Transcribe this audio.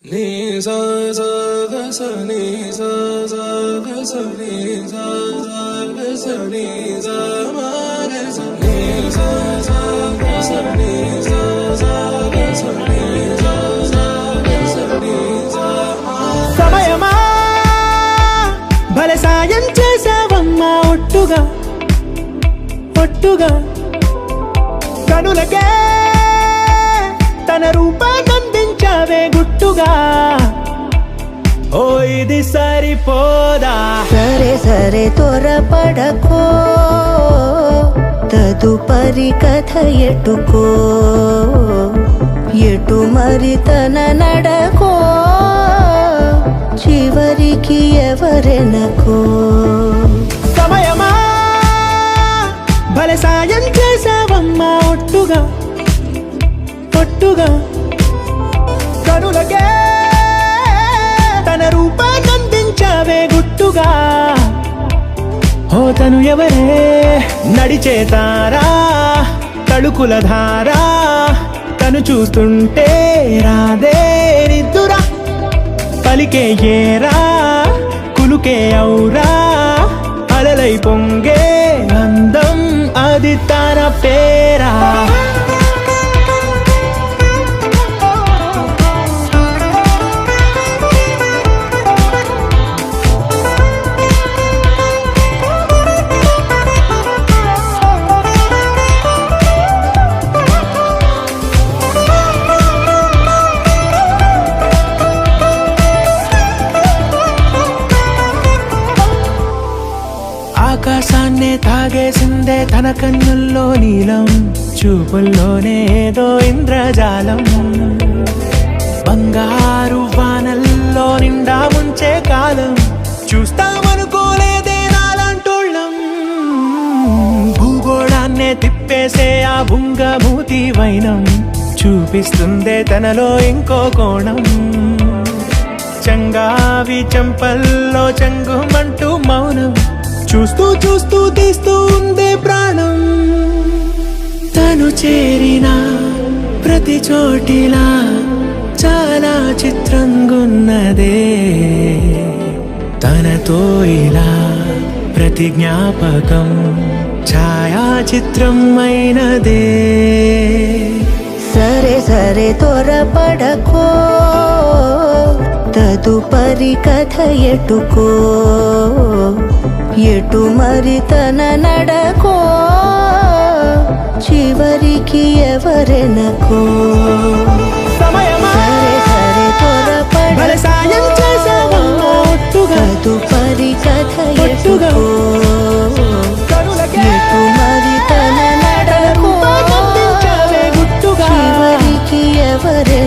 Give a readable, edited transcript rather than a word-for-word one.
నీ సా సా గ స నీ సా సా గ స నీ సా సా గ స నీ సా మా గ స నీ సా సా గ స నీ సా సా గ స నీ సా సా గ స నీ సా మా. సమయమా భలే సాయం చేసావమ్మా ఒట్టుగా ఒట్టుగా కనులకే తన రూపాన్నందించావే గుట్టుగా. ఓ ఇది సరిపోదా? సరే సరే త్వరపడకో, తదుపరి కథ ఎటుకో, ఎటు మరి తన నడకో, చివరికి ఎవరెనకో. సమయమా భలే సాయం చేసావమ్మా ఒట్టుగా ఒట్టుగా కనులకే తన రూపాన్నందించావే గుట్టుగా. ఓ తను ఎవరే? నడిచే తారా, తడుకుల ధారా, తను చూస్తుంటే రాదే నిద్దురా. పలికే ఏరా, కులుకే ఔరా, అలలై పొంగే అందం అది తన పేరా. ఆకాశాన్నే తాగేసిందే తన కన్నుల్లో నీలం, చూపుల్లోనే ఏదో ఇంద్రజాలం. బంగారు వానల్లో నిండా ముంచే కాలం, చూస్తామనుకోలేదే నాలాంటోళ్ళం. భూగోళాన్నే తిప్పేసే ఆ బుంగమూతి వైనం, చూపిస్తుందే తనలో ఇంకో కోణం. చంగావి చంపల్లో చంగుమంటూ మౌనం, చూస్తూ చూస్తూ తీస్తూ ఉందే ప్రాణం. తను చేరిన ప్రతి చోటిలా చాలా చిత్రంగున్నదే, తనతో ఇలా ప్రతి జ్ఞాపకం ఛాయాచిత్రం అయినదే. సరే సరే త్వరపడకో, తదుపరి కథ ఎటుకో, ఎటు మరి తన నడకో, చివరికి ఎవరెనకో. సమయమా సరే సరే భలే సాయం చేసావమ్మా ఒట్టుగా తదుపరి కథ ఒట్టుగా ఎటుకో, కనులకే ఎటు మరి తన నడకో, రూపాన్నందించావే గుట్టుగా. చివరికి ఎవరెనకో.